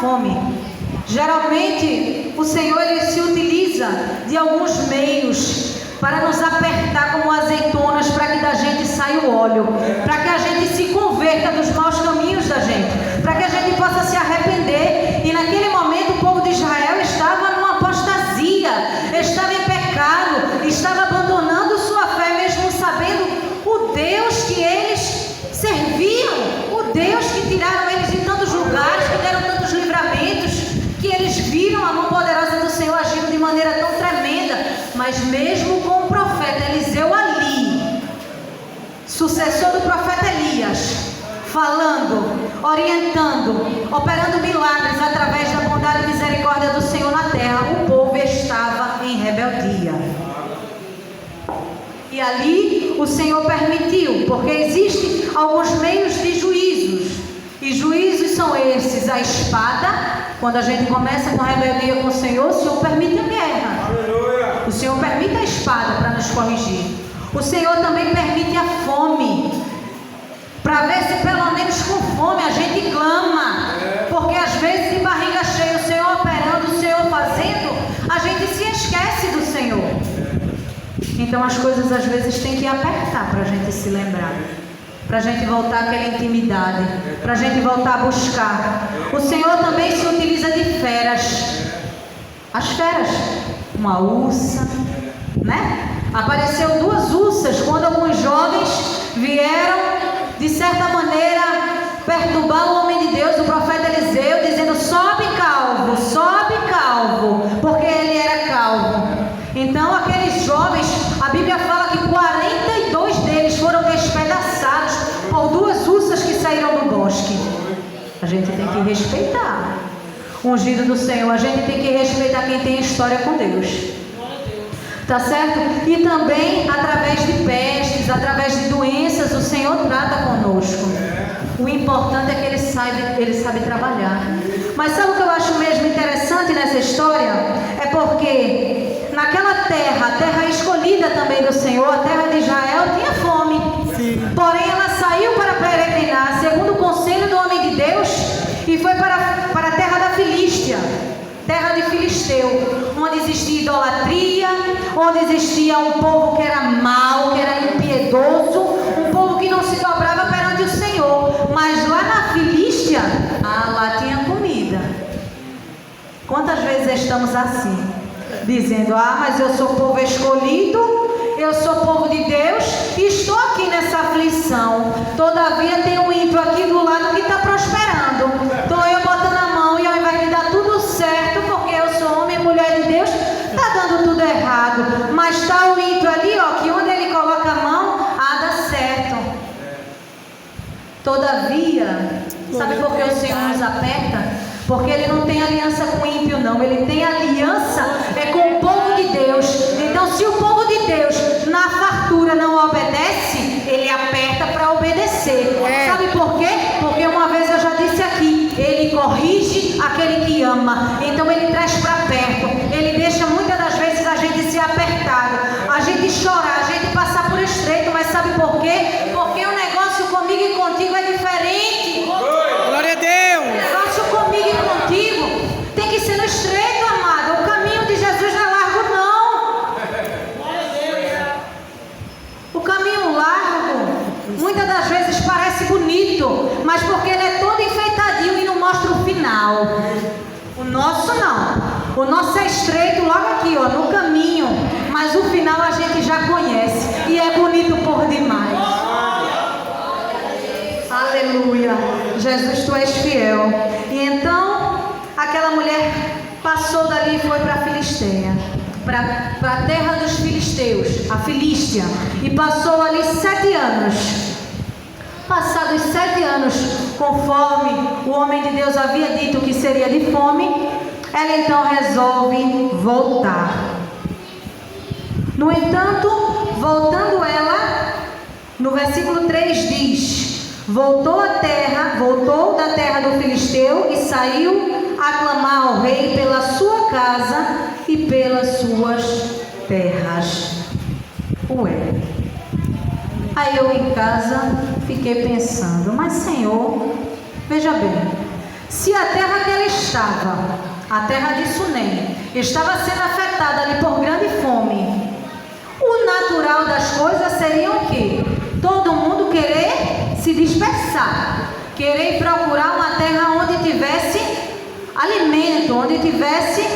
fome. Geralmente o Senhor ele se utiliza de alguns meios para nos apertar como azeitonas, para que da gente saia o óleo, para que a gente se converta dos maus caminhos da gente, para que a gente possa se arrepender. E naquele momento o povo de Israel estava numa apostasia, estava em pecado, estava abandonando sua fé, mesmo sabendo o Deus que eles serviam, o Deus que tiraram eles de tantos lugares, que deram tantos livramentos, que eles viram a mão poderosa do Senhor agindo de maneira tão tremenda. Mas mesmo com o profeta Eliseu ali, sucessor do profeta Elias, falando, orientando, operando milagres através da bondade e misericórdia do Senhor na terra, o povo estava em rebeldia. E ali o Senhor permitiu, porque existem alguns meios de juízos, e juízos são esses: a espada. Quando a gente começa com rebeldia com o Senhor permite a guerra. Aleluia. O Senhor permite a espada para nos corrigir. O Senhor também permite a fome, para ver se pelo menos com fome a gente clama. Porque às vezes de barriga cheia, o Senhor operando, o Senhor fazendo, a gente se esquece do Senhor. Então as coisas às vezes tem que apertar para a gente se lembrar, para a gente voltar àquela intimidade, para a gente voltar a buscar. O Senhor também se utiliza de feras. As feras, uma ursa, né? Apareceu 2 ursas quando alguns jovens vieram, de certa maneira, perturbar o homem de Deus, o profeta Eliseu, dizendo: sobe calvo, porque ele era calvo. Então aqueles jovens, a Bíblia fala que 42 deles foram despedaçados por 2 ursas que saíram do bosque. A gente tem que respeitar o ungido do Senhor, a gente tem que respeitar quem tem história com Deus, tá certo? E também através de pestes, através de doenças, o Senhor trata conosco. O importante é que ele sabe trabalhar. Mas sabe o que eu acho mesmo interessante nessa história? É porque naquela terra, a terra escolhida também do Senhor, a terra de Israel, tinha fome. Sim. Porém ela saiu para peregrinar, segundo o conselho do homem de Deus, e foi para a terra da Filístia, terra de Filisteu, onde existia idolatria, onde existia um povo que era mau, que era impiedoso, um povo que não se dobrava perante o Senhor. Mas lá na Filístia, lá tinha comida. Quantas vezes estamos assim, dizendo: mas eu sou povo escolhido, eu sou povo de Deus, e estou aqui nessa aflição, todavia tem um ímpio aqui do lado que está prosperando. Estou eu botando a mão, e ao invés de dar tudo certo, porque eu sou homem e mulher de Deus, está dando tudo errado. Mas está o ímpio ali, que onde ele coloca a mão, dá certo. Todavia, sabe por que o Senhor nos aperta? Porque Ele não tem aliança com o ímpio, não. Ele tem aliança com o povo de Deus. Então, se o povo de Deus na fartura não obedece, Ele aperta para obedecer. Sabe por quê? Porque uma vez eu já disse aqui, Ele corrige aquele que ama. Então Ele traz para perto. Ele deixa muitas das vezes a gente ser apertado, a gente chorar, a gente passar por estreito. Mas sabe por quê? Porque o negócio comigo e contigo é diferente. Glória a Deus. O negócio comigo e contigo tem que ser no estreito, amado. O caminho de Jesus não é largo, não. O caminho largo muitas das vezes parece bonito, mas porque ele é todo enfeitadinho e não mostra o final. O nosso não. O nosso é estreito logo aqui, no caminho. Mas o final a gente já conhece. E é bonito por demais. Aleluia. Jesus, tu és fiel. E então, aquela mulher passou dali e foi para a Filisteia, para a terra dos filisteus, a Filístia. E passou ali 7 anos. Passados 7 anos, conforme o homem de Deus havia dito que seria de fome, ela então resolve voltar. No entanto, voltando ela, no versículo 3 diz: voltou da terra do Filisteu e saiu a clamar ao rei pela sua casa e pelas suas terras. Aí eu em casa fiquei pensando: mas Senhor, veja bem, se a terra que ela estava, a terra de Sunem, estava sendo afetada ali por grande fome, o natural das coisas seria o quê? Todo mundo querer se dispersar, querer procurar uma terra onde tivesse alimento, onde tivesse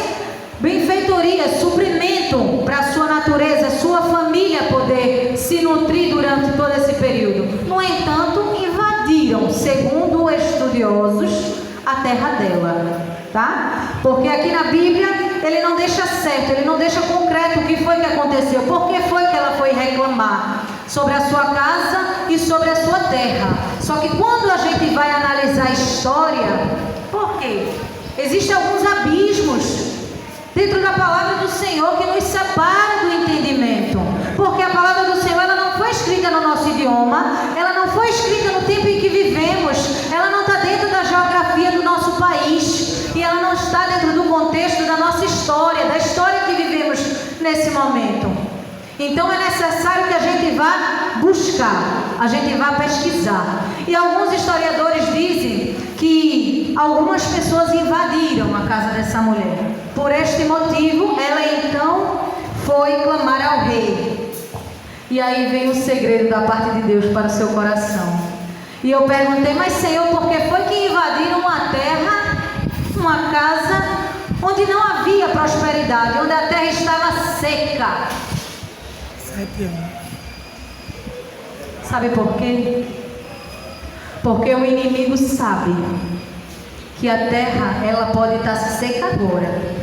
benfeitoria, suprimento para a sua natureza, sua família poder se nutrir durante todo esse período. No entanto, invadiram, segundo estudiosos, a terra dela, tá? Porque aqui na Bíblia ele não deixa certo, ele não deixa concreto o que foi que aconteceu, por que foi que ela foi reclamar sobre a sua casa e sobre a sua terra. Só que quando a gente vai analisar a história, por quê? Existem alguns abismos dentro da palavra do Senhor que nos separa do entendimento, porque a palavra do Senhor ela não foi escrita no nosso idioma, ela não foi escrita no tempo em que vivemos, ela não está dentro da geografia do nosso país e ela não está dentro do contexto da nossa história, da história que vivemos nesse momento. Então é necessário que a gente vá buscar, a gente vá pesquisar. E alguns historiadores dizem que algumas pessoas invadiram a casa dessa mulher. Por este motivo, ela então foi clamar ao rei. E aí vem o segredo da parte de Deus para o seu coração. E eu perguntei, mas Senhor, por que foi que invadiram uma terra, uma casa, onde não havia prosperidade, onde a terra estava seca? Sabe por quê? Porque o inimigo sabe que a terra ela pode estar seca agora,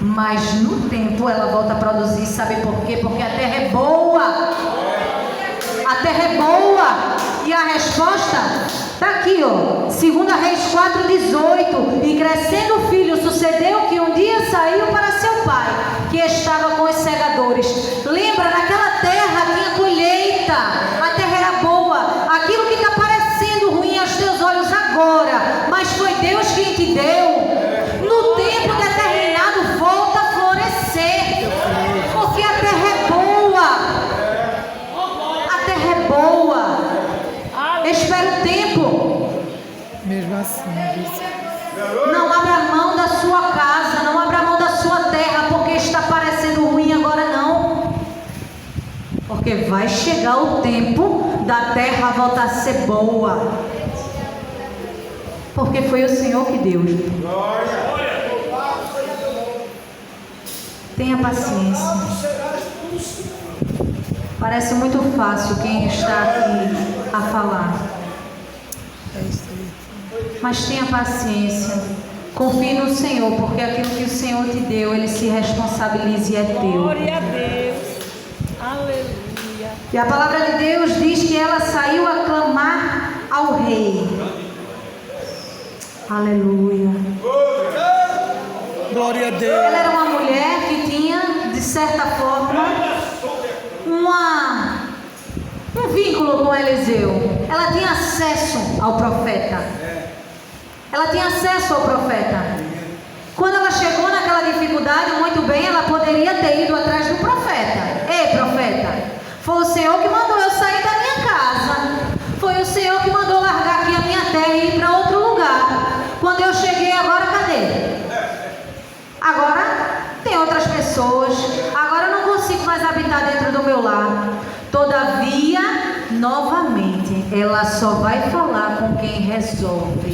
mas no tempo ela volta a produzir. Sabe por quê? Porque a terra é boa. A terra é boa. E a resposta está aqui, ó. 2 Reis 4:18. E crescendo o filho, sucedeu que um dia saiu para seu pai, que estava com os segadores. Lembra, naquela terra tinha colheita. A terra era boa. Aquilo que está parecendo ruim aos teus olhos agora, mas foi Deus quem te deu. No tempo determinado volta a florescer, porque a terra é boa. A terra é boa. Espera o tempo. Mesmo assim, não abra mão da sua casa, não abra mão da sua terra, porque está parecendo ruim agora não. Porque vai chegar o tempo da terra voltar a ser boa. Porque foi o Senhor que deu. Tenha paciência. Parece muito fácil quem está aqui a falar. Mas tenha paciência. Confie no Senhor, porque aquilo que o Senhor te deu, Ele se responsabiliza e é teu. glória a Deus. Aleluia. E a palavra de Deus diz que ela saiu a clamar ao rei. Aleluia. Glória a Deus. Ela era uma mulher que tinha, de certa forma, um vínculo com Eliseu. Ela tinha acesso ao profeta. Ela tinha acesso ao profeta. Quando ela chegou naquela dificuldade, muito bem, ela poderia ter ido atrás do profeta. Ei, profeta, foi o Senhor que mandou eu sair da minha casa. Foi o Senhor que mandou largar aqui a minha terra e ir para outro lugar. Quando eu cheguei agora, cadê? Agora tem outras pessoas. Agora eu não consigo mais habitar dentro do meu lar. Todavia, novamente, ela só vai falar com quem resolve.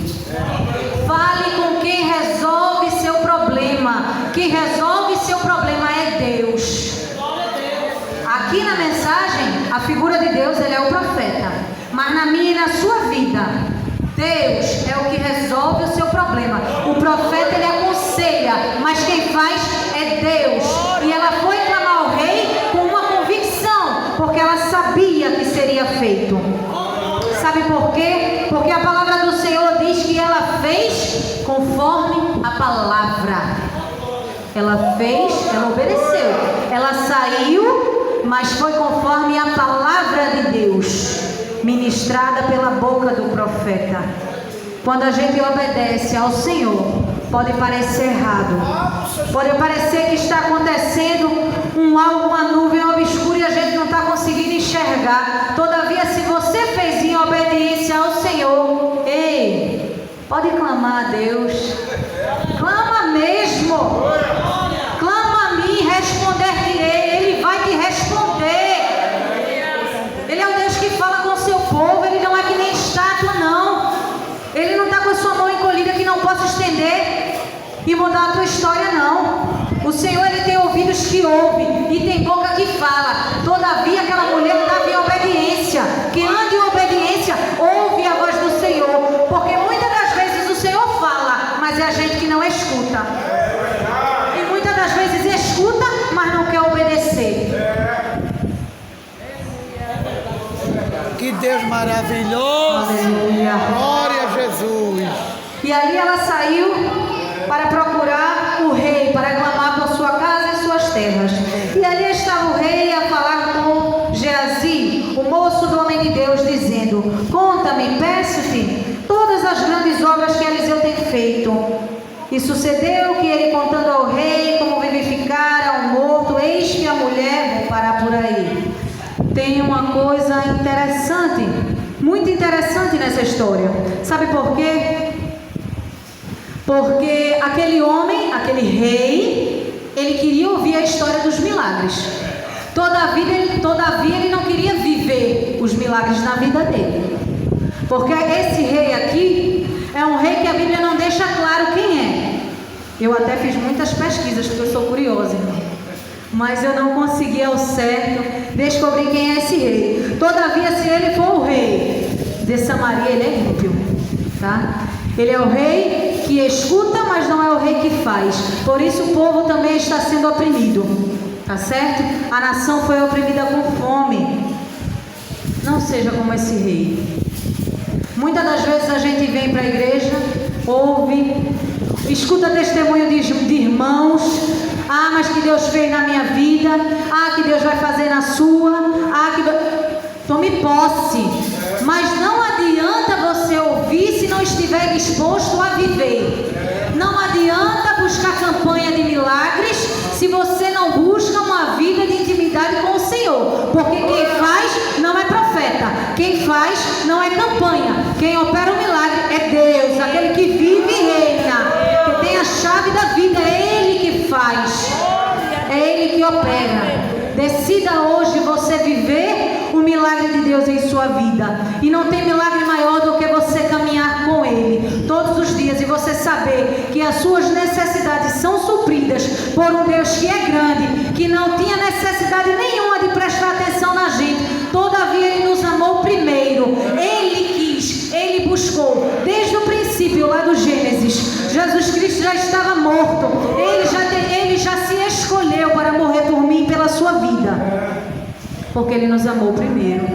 Fale com quem resolve seu problema. Quem resolve seu problema é Deus. Aqui na mensagem, a figura de Deus, ele é o profeta. Mas na minha e na sua vida, Deus é o que resolve o seu problema. O profeta, ele aconselha, mas quem faz é Deus. E ela foi clamar ao rei com uma convicção, porque ela sabia que seria feito. Sabe por quê? Porque a palavra do Senhor diz que ela fez conforme a palavra. Ela fez, ela obedeceu. Ela saiu, mas foi conforme a palavra de Deus, ministrada pela boca do profeta. Quando a gente obedece ao Senhor, pode parecer errado, pode parecer que está acontecendo uma nuvem obscura e a gente não está conseguindo enxergar. Todavia, se você fez em obediência ao Senhor, ei, Pode clamar a Deus. Clama mesmo. Clama a mim, responder-te-ei. Ele vai te responder. Ele é o Deus que fala com o seu povo. Ele não é que nem estátua, não. Ele não está com a sua mão encolhida que não possa estender e mudar a tua história, não. O Senhor, Ele tem ouvidos que ouvem e tem boca que fala. Todavia, aquela mulher estava em obediência. Que anda em obediência, ouve a voz do Senhor. Porque muitas das vezes o Senhor fala, mas é a gente que não escuta. E muitas das vezes escuta, mas não quer obedecer. Que Deus maravilhoso. Aleluia. Glória a Jesus. E ali ela saiu para procurar o rei, para clamar por sua casa e suas terras. E ali estava o rei a falar com Geazi, o moço do homem de Deus, dizendo: conta-me, peço-te, todas as grandes obras que Eliseu tem feito. E sucedeu que ele, contando ao rei como vivificara ao morto, eis que a mulher, vou parar por aí. Tem uma coisa interessante, muito interessante nessa história. Sabe por quê? Porque aquele homem, aquele rei, ele queria ouvir a história dos milagres. Todavia ele não queria viver os milagres na vida dele. Porque esse rei aqui é um rei que a Bíblia não deixa claro quem é. Eu até fiz muitas pesquisas porque eu sou curiosa, irmão. Mas eu não consegui ao certo descobrir quem é esse rei. Todavia, se ele for o rei de Samaria, ele é ímpio, tá? Ele é o rei que escuta, mas não é o rei que faz. Por isso o povo também está sendo oprimido, tá certo? A nação foi oprimida com fome. Não seja como esse rei. Muitas das vezes a gente vem para a igreja, ouve, escuta testemunho de irmãos. Ah, mas que Deus fez na minha vida. Ah, que Deus vai fazer na sua. Ah, que... Tome posse. Mas não adianta você ouvir se não estiver disposto a viver. Não adianta buscar campanha de milagres se você não busca uma vida de intimidade com o Senhor. Porque quem faz não é profeta. Quem faz não é campanha. Quem opera o milagre é Deus. Aquele que vive e reina. Que tem a chave da vida. É Ele que faz. É Ele que opera. Decida hoje você viver o milagre de Deus em sua vida. E não tem milagre maior do que você caminhar com Ele todos os dias e você saber que as suas necessidades são supridas por um Deus que é grande, que não tinha necessidade nenhuma de prestar atenção na gente. Todavia Ele nos amou primeiro. Ele quis, Ele buscou desde o princípio lá do Gênesis. Jesus Cristo já estava morto. Ele já se escolheu para morrer por mim e pela sua vida. Porque Ele nos amou primeiro.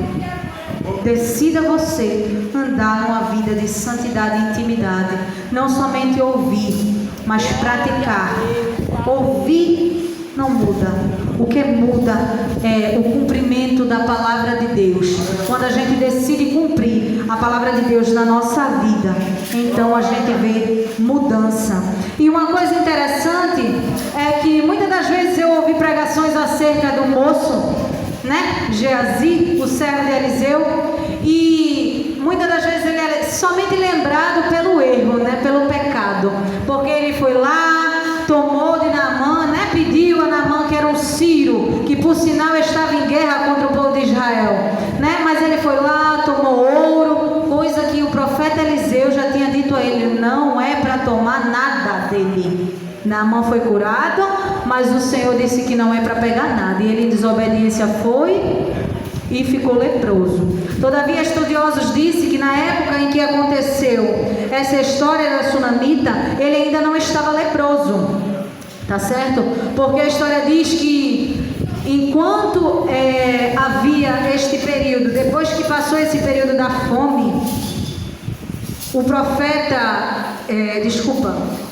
Decida você andar numa vida de santidade e intimidade. Não somente ouvir, mas praticar. Ouvir não muda. O que muda é o cumprimento da palavra de Deus. Quando a gente decide cumprir a palavra de Deus na nossa vida, então a gente vê mudança. E uma coisa interessante é que muitas das vezes eu ouvi pregações acerca do moço, né, Geazi, o servo de Eliseu, e muitas das vezes ele é somente lembrado pelo erro, né, pelo pecado, porque ele foi lá, tomou de Naamã, né, pediu a Naamã, que era um sírio, que por sinal estava em guerra contra o povo de Israel, né, mas ele foi lá, tomou ouro, coisa que o profeta Eliseu já tinha dito a ele, não é para tomar nada dele. Naamã foi curado, mas o Senhor disse que não é para pegar nada, e ele em desobediência foi e ficou leproso. Todavia, estudiosos dizem que na época em que aconteceu essa história da sunamita, ele ainda não estava leproso, tá certo? Porque a história diz que enquanto havia este período, depois que passou esse período da fome, o profeta,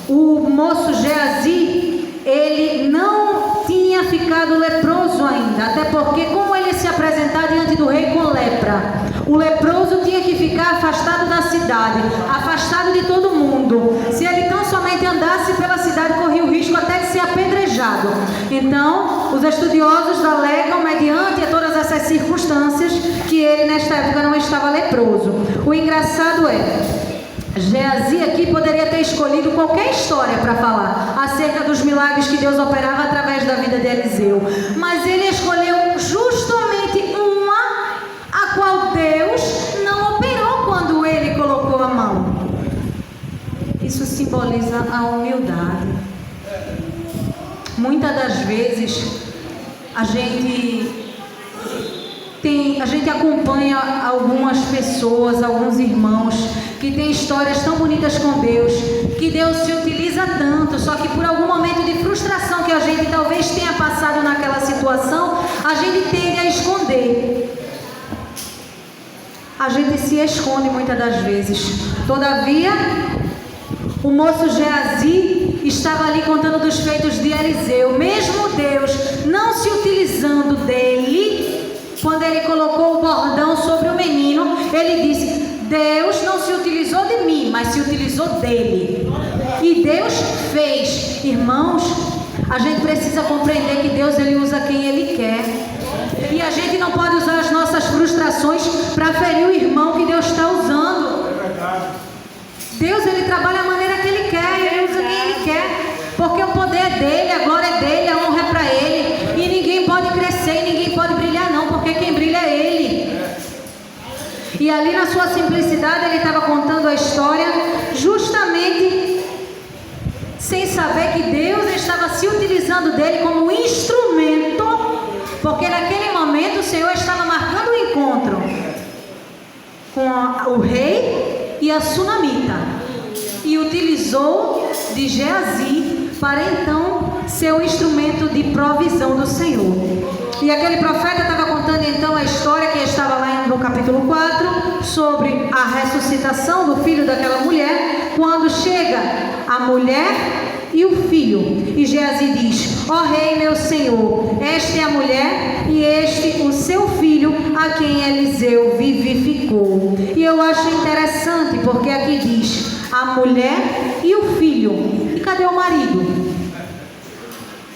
o moço Geazi, ele não tinha ficado leproso ainda, até porque como ele se apresentar diante do rei com lepra, o leproso tinha que ficar afastado da cidade, afastado de todo mundo. Se ele tão somente andasse pela cidade, corria o risco até de ser apedrejado. Então, os estudiosos alegam, mediante todas essas circunstâncias, que ele nesta época não estava leproso. O engraçado é Geazi aqui poderia ter escolhido qualquer história para falar acerca dos milagres que Deus operava através da vida de Eliseu, mas ele escolheu justamente uma a qual Deus não operou quando ele colocou a mão. Isso simboliza a humildade. Muitas das vezes a gente acompanha algumas pessoas, alguns irmãos que têm histórias tão bonitas com Deus, que Deus se utiliza tanto, só que por algum momento de frustração que a gente talvez tenha passado naquela situação, a gente tende a esconder. A gente se esconde muitas das vezes. Todavia, o moço Geazi estava ali contando dos feitos de Eliseu. Mesmo Deus não se utilizando dele, quando ele colocou o bordão sobre o menino, ele disse: Deus não se utilizou de mim, mas se utilizou dele. E Deus fez. Irmãos, a gente precisa compreender que Deus, ele usa quem ele quer. E a gente não pode usar as nossas frustrações para ferir o irmão que Deus está usando. Deus, ele trabalha da maneira que ele quer, ele usa quem ele quer, porque o poder é dele, a glória é dele, a honra é para ele, e ninguém pode crescer, e ninguém pode brilhar não, porque quem brilha é ele. E ali na sua simplicidade ele estava contando a história justamente sem saber que Deus estava se utilizando dele como instrumento, porque naquele momento o Senhor estava marcando o encontro com o rei e a sunamita, e utilizou de Geazi para então ser o instrumento de provisão do Senhor. E aquele profeta estava contando então a história que estava lá no capítulo 4, sobre a ressuscitação do filho daquela mulher, quando chega a mulher e o filho, e Geazi diz: ó rei meu senhor, esta é a mulher e este o seu filho, a quem Eliseu vivificou. E eu acho interessante, porque aqui diz a mulher e o filho. E cadê o marido?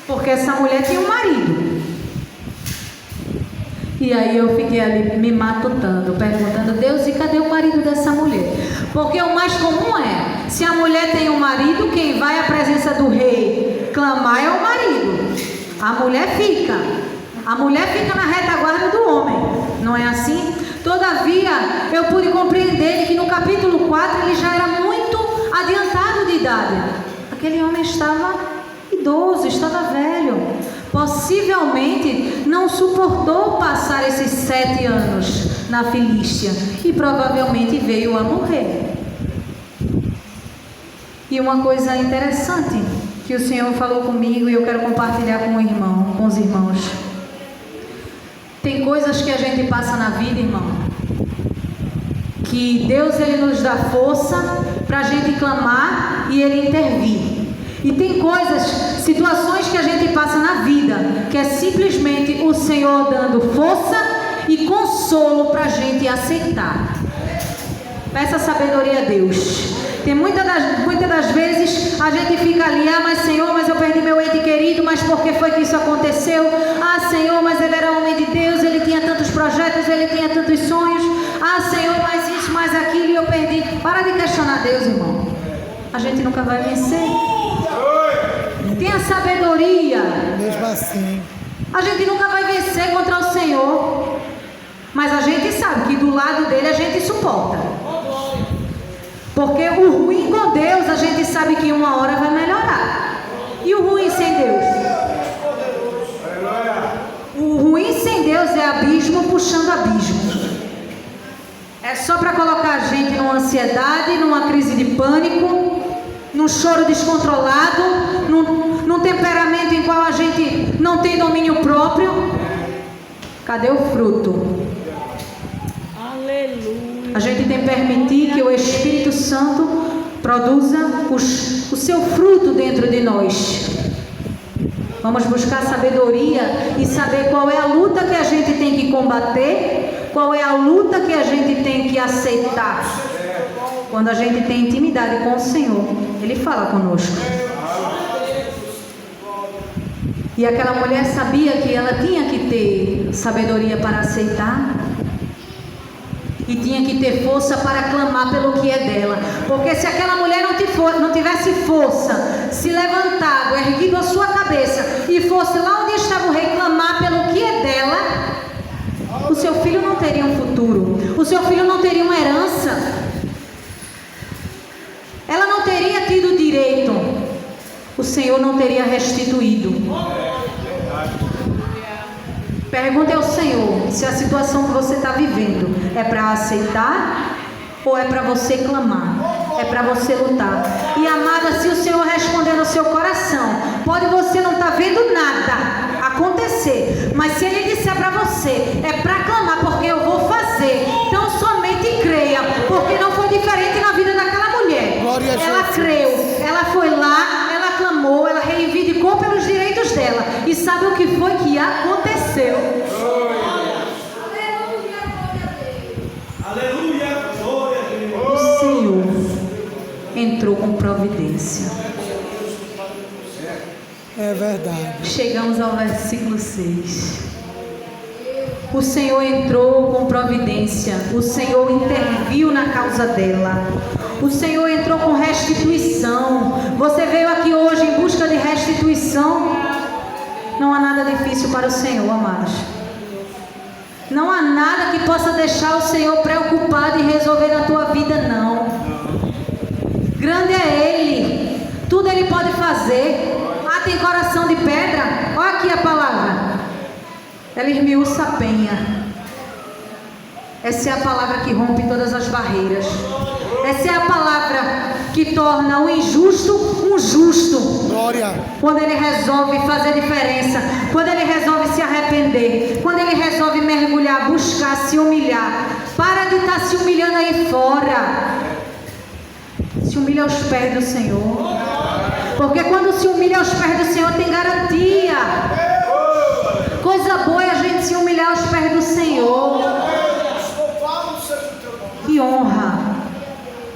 Porque essa mulher tinha um marido. E aí eu fiquei ali me matutando, perguntando: Deus, e cadê o marido dessa mulher? Porque o mais comum é, se a mulher tem um marido, quem vai à presença do rei clamar é o marido. A mulher fica na retaguarda do homem, não é assim? Todavia, eu pude compreender que no capítulo 4 ele já era muito adiantado de idade. Aquele homem estava idoso, estava velho. Possivelmente não suportou passar esses 7 anos na Filístia e provavelmente veio a morrer. E uma coisa interessante que o Senhor falou comigo e eu quero compartilhar com os irmãos. Tem coisas que a gente passa na vida, irmão, que Deus, ele nos dá força para a gente clamar e ele intervir. E tem coisas, situações que a gente passa na vida, que é simplesmente o Senhor dando força e consolo para a gente aceitar. Peça sabedoria a Deus. Tem muitas das vezes a gente fica ali: ah, mas Senhor, mas eu perdi meu ente querido, mas por que foi que isso aconteceu? Ah, Senhor, mas ele era homem de Deus, ele tinha tantos projetos, ele tinha tantos sonhos. Ah, Senhor, mas isso, mais aquilo, e eu perdi. Para de questionar Deus, irmão. A gente nunca vai vencer. Tenha sabedoria. Mesmo assim, A gente nunca vai vencer contra o Senhor, mas a gente sabe que do lado dele a gente suporta. Porque o ruim com Deus, a gente sabe que uma hora vai melhorar. E o ruim sem Deus? O ruim sem Deus é abismo puxando abismo. É só para colocar a gente numa ansiedade, numa crise de pânico, num choro descontrolado, num temperamento em qual a gente não tem domínio próprio. Cadê o fruto? Aleluia. A gente tem que permitir que o Espírito Santo produza o seu fruto dentro de nós. Vamos buscar sabedoria e saber qual é a luta que a gente tem que combater, qual é a luta que a gente tem que aceitar. Quando a gente tem intimidade com o Senhor, Ele fala conosco. E aquela mulher sabia que ela tinha que ter sabedoria para aceitar. e tinha que ter força para clamar pelo que é dela. Porque se aquela mulher não tivesse força, se levantado, erguido a sua cabeça e fosse lá onde estava o rei clamar pelo que é dela, o seu filho não teria um futuro, o seu filho não teria uma herança, ela não teria tido direito, o Senhor não teria restituído. Pergunte ao Senhor se a situação que você está vivendo é para aceitar ou é para você clamar, é para você lutar. E amada, se o Senhor responder no seu coração, pode você não estar vendo nada acontecer, mas se Ele disser para você, é para clamar, porque eu vou fazer, então somente creia, porque não foi diferente na vida daquela mulher. Ela creu, ela foi lá, ela clamou, ela reivindicou pelos direitos dela, e sabe o que foi que aconteceu? O Senhor entrou com providência. É verdade. Chegamos ao versículo 6. O Senhor entrou com providência. O Senhor interviu na causa dela. O Senhor entrou com restituição. Você veio aqui hoje em busca de restituição. Não há nada difícil para o Senhor, amados. Não há nada que possa deixar o Senhor preocupado em resolver na tua vida, não. Grande é Ele. Tudo Ele pode fazer. Ah, tem coração de pedra? Olha aqui a palavra. Ela esmiuça a penha. Essa é a palavra que rompe todas as barreiras. Essa é a palavra que torna o injusto um justo. Glória. Quando Ele resolve fazer diferença, quando Ele resolve se arrepender, quando Ele resolve mergulhar, buscar, se humilhar. Para de estar se humilhando aí fora. Se humilha aos pés do Senhor. Porque quando se humilha aos pés do Senhor tem garantia. Coisa boa é a gente se humilhar aos pés do Senhor. Que honra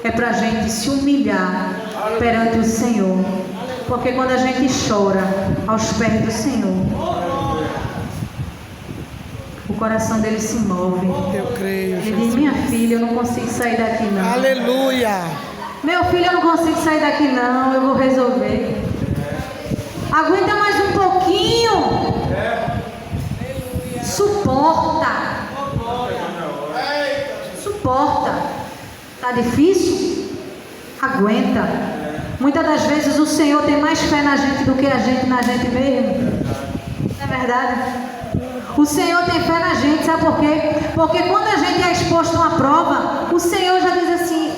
é para a gente se humilhar perante o Senhor. Porque quando a gente chora aos pés do Senhor, o coração dele se move. Eu creio. Ele diz: minha filha, eu não consigo sair daqui não. Aleluia. Meu filho, eu não consigo sair daqui não, eu vou resolver. Aguenta mais um pouquinho. Suporta. Suporta. Tá difícil? Aguenta. Muitas das vezes o Senhor tem mais fé na gente do que a gente na gente mesmo. Não é verdade? O Senhor tem fé na gente, sabe por quê? Porque quando a gente é exposto a uma prova, o Senhor já diz assim: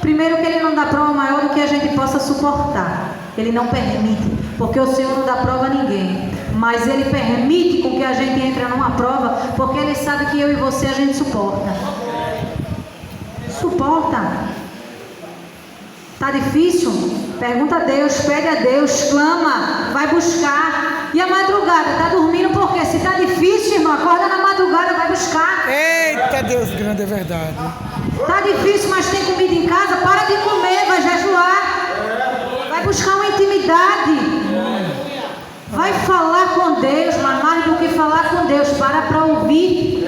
primeiro que Ele não dá prova maior do que a gente possa suportar. Ele não permite, porque o Senhor não dá prova a ninguém. Mas Ele permite com que a gente entre numa prova, porque Ele sabe que eu e você a gente suporta. Suporta. Tá difícil? Pergunta a Deus, pede a Deus, clama, vai buscar. E a madrugada, tá dormindo por quê? Se tá difícil, irmão, acorda na madrugada, vai buscar. Eita, Deus grande, é verdade. Tá difícil, mas tem comida em casa, para de comer, vai jejuar. Vai buscar uma intimidade. Vai falar com Deus, mas mais do que falar com Deus, para ouvir.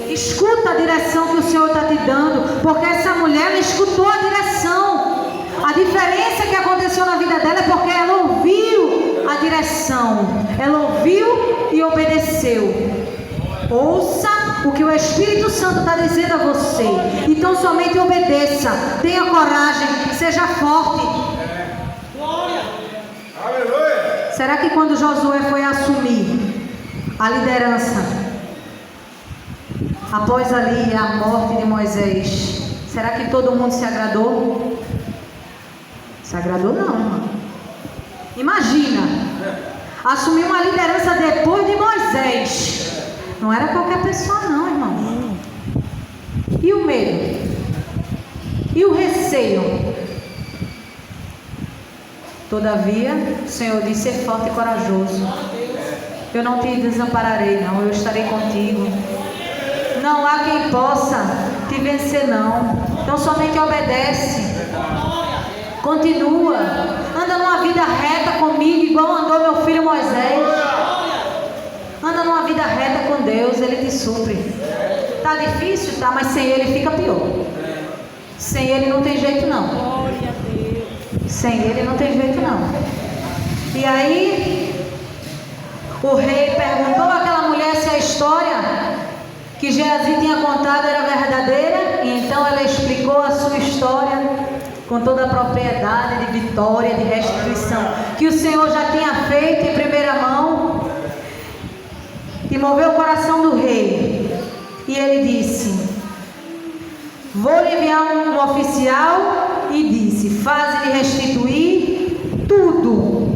Escuta a direção que o Senhor está te dando, porque essa mulher ela escutou a direção. A diferença que aconteceu na vida dela é porque ela ouviu a direção. Ela ouviu e obedeceu. Ouça o que o Espírito Santo está dizendo a você. Então somente obedeça. Tenha coragem. Seja forte. Será que quando Josué foi assumir a liderança, após ali a morte de Moisés, será que todo mundo se agradou? Se agradou não, irmão. Imagina, assumir uma liderança depois de Moisés. Não era qualquer pessoa não, irmão. E o medo? E o receio? Todavia, o Senhor disse: ser forte e corajoso. Eu não te desampararei não, eu estarei contigo. Não há quem possa te vencer não. Então somente obedece. Continua. Anda numa vida reta comigo, igual andou meu filho Moisés. Anda numa vida reta com Deus, Ele te supre. Tá difícil, tá, mas sem ele fica pior. Sem ele não tem jeito não. Glória a Deus. Sem ele não tem jeito não. E aí, o rei perguntou àquela mulher se a história que Geazi tinha contado era verdadeira. E então ela explicou a sua história com toda a propriedade de vitória, de restituição, que o Senhor já tinha feito em primeira mão. E moveu o coração do rei. E ele disse: vou lhe enviar um oficial. E disse: faze-lhe restituir tudo.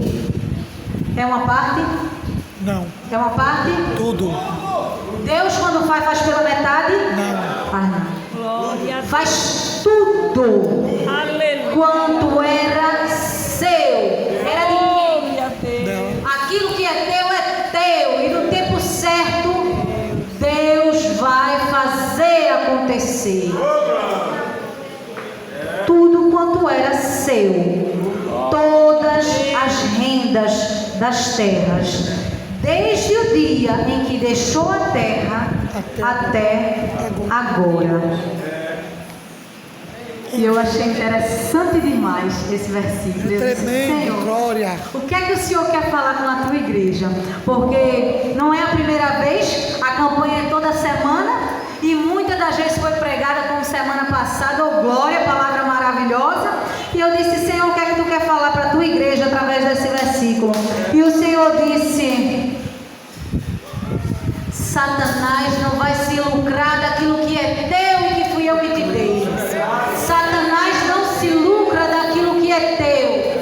É uma parte? Não. É uma parte? Tudo. Deus quando faz pela metade? Não. Faz não. Glória a Deus. Faz tudo Aleluia. quanto era seu. Era de quem? Glória a Deus. Dela. Aquilo que é teu. E no tempo certo, Deus vai fazer acontecer. Tudo quanto era seu. Todas as rendas das terras. Desde o dia em que deixou a terra até agora. E eu achei interessante demais esse versículo. Eu disse: Tremendo, Senhor, glória. o que é que o Senhor quer falar com a tua igreja? Porque não é a primeira vez, a campanha é toda semana e muitas das vezes foi pregada como semana passada. Oh glória, palavra maravilhosa. E eu disse: Senhor, o que é que tu quer falar para a tua igreja através desse versículo? E o Senhor disse: Satanás não vai se lucrar daquilo que é teu e que fui eu que te dei. Satanás não se lucra daquilo que é teu.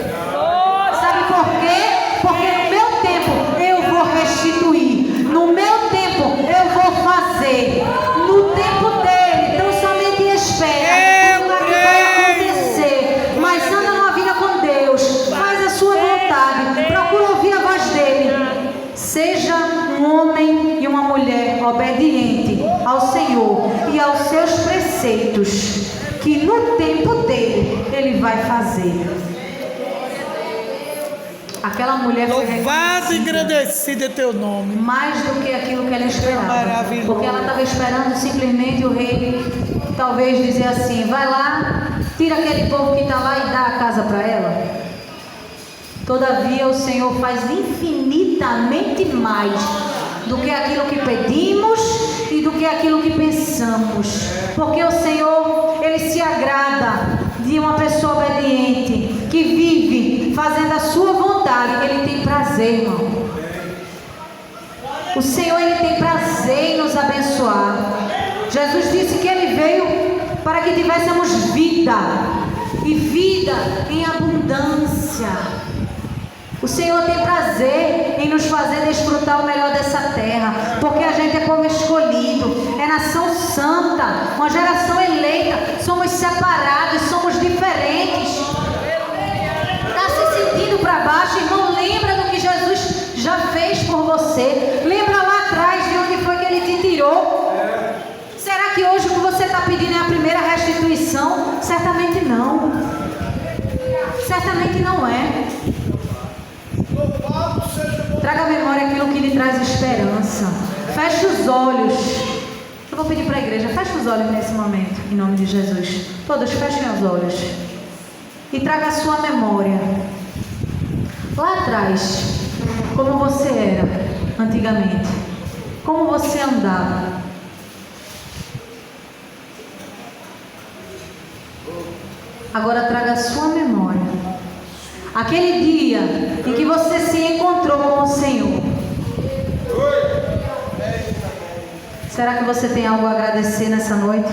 Sabe por quê? Porque no meu tempo eu vou restituir. No meu tempo eu vou fazer. No tempo dele. Então somente espera. O que vai acontecer. Mas anda numa vida com Deus. Faz a sua vontade. Procura ouvir a voz dele. Seja um homem e uma mulher obediente ao Senhor e aos seus preceitos, que no tempo dele ele vai fazer. Aquela mulher foi Louvado e reconhecida agradecido é teu nome. mais do que aquilo que ela esperava. Maravilhoso. Porque ela estava esperando simplesmente o rei talvez dizer assim: vai lá, tira aquele povo que está lá e dá a casa para ela. Todavia o Senhor faz infinitamente mais do que aquilo que pedimos e do que aquilo que pensamos. Porque o Senhor, Ele se agrada de uma pessoa obediente, que vive fazendo a sua vontade. Ele tem prazer, irmão. O Senhor, Ele tem prazer em nos abençoar. Jesus disse que Ele veio para que tivéssemos vida, e vida em abundância. O Senhor tem prazer em nos fazer desfrutar o melhor dessa terra, porque a gente é povo escolhido, é nação santa, uma geração eleita, somos separados, somos diferentes. Está se sentindo para baixo, irmão? Lembra do que Jesus já fez por você. Lembra lá atrás de onde foi que Ele te tirou. Será que hoje o que você está pedindo é a primeira restituição? Certamente não. Certamente não é. Traga à memória aquilo que lhe traz esperança. Feche os olhos. Eu vou pedir para a igreja: feche os olhos nesse momento, em nome de Jesus. Todos fechem os olhos e traga a sua memória lá atrás, como você era antigamente, como você andava. Agora traga a sua memória aquele dia em que você se encontrou com o Senhor. Será que você tem algo a agradecer nessa noite?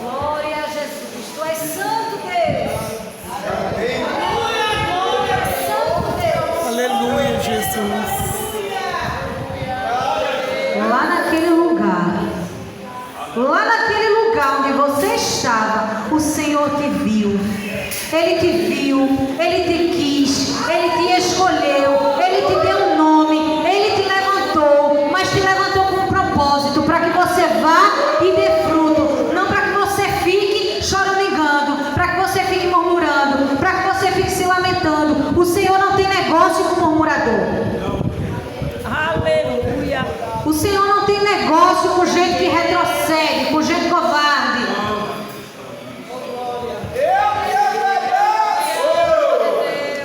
Glória a Jesus. Tu és santo, Deus. Glória, santo Deus. Aleluia, Jesus. Lá naquele lugar onde você estava, o Senhor te viu. Ele te viu, Ele te quis, Ele te escolheu, Ele te deu um nome, Ele te levantou, mas te levantou com um propósito, para que você vá e dê fruto, não para que você fique choramingando, para que você fique murmurando, para que você fique se lamentando. O Senhor não tem negócio com o murmurador. com gente que retrocede, com gente covarde.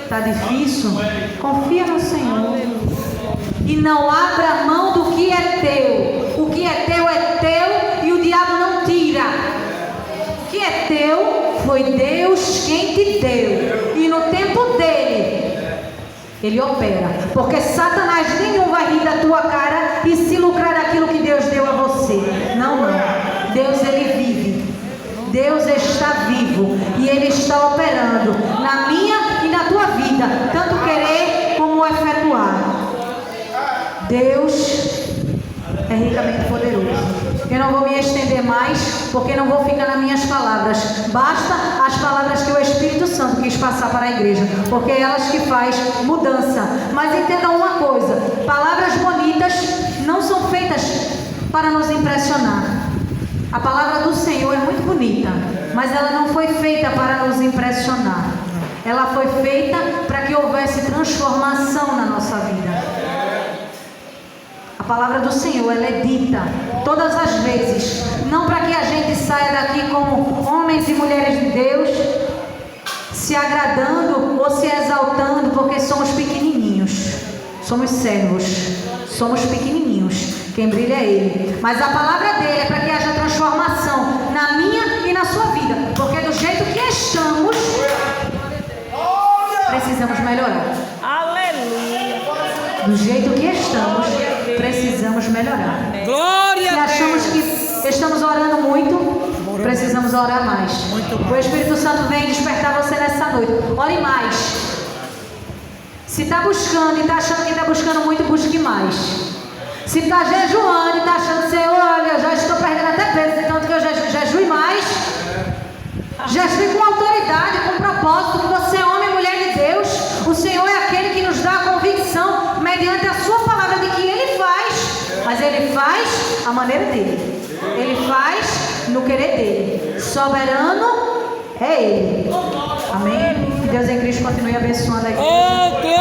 Está difícil? Confia no Senhor. E não abra mão do que é teu. O que é teu e o diabo não tira. O que é teu foi Deus quem te deu. E no tempo dele, ele opera. Porque Satanás nenhum vai rir da tua cara e se lucrar daquilo que Deus deu a você. Não, não. Deus, ele vive. Deus está vivo e ele está operando na minha e na tua vida, tanto querer como efetuar. Deus é ricamente poderoso. Eu não vou me estender mais, porque não vou ficar nas minhas palavras. Basta as palavras que o Espírito Santo quis passar para a igreja, porque é elas que faz mudança. Mas entendam uma coisa: palavras bonitas não são feitas para nos impressionar. A palavra do Senhor é muito bonita, mas ela não foi feita para nos impressionar. Ela foi feita para que houvesse transformação na nossa vida. A palavra do Senhor, ela é dita todas as vezes, não para que a gente saia daqui como homens e mulheres de Deus, se agradando ou se exaltando, porque somos pequenininhos, somos servos, somos pequenininhos. Quem brilha é Ele. Mas a palavra dele é para que haja transformação na minha e na sua vida. Porque do jeito que estamos, precisamos melhorar. Aleluia. Do jeito que estamos, precisamos melhorar. Glória Se a achamos Deus. que estamos orando muito, precisamos orar mais. O Espírito Santo vem despertar você nessa noite. Ore mais. Se está buscando e está achando que está buscando muito, busque mais. Se está jejuando e está achando, Senhor, olha, eu já estou perdendo até peso, então que eu jejue mais. Jejue com autoridade, com propósito, que você é homem e mulher de Deus. O Senhor é aquele que nos dá a convicção, mediante a sua palavra, de que Ele faz. Mas Ele faz à maneira dele. Ele faz no querer dele. Soberano é Ele. Amém? Que Deus em Cristo continue abençoando a igreja.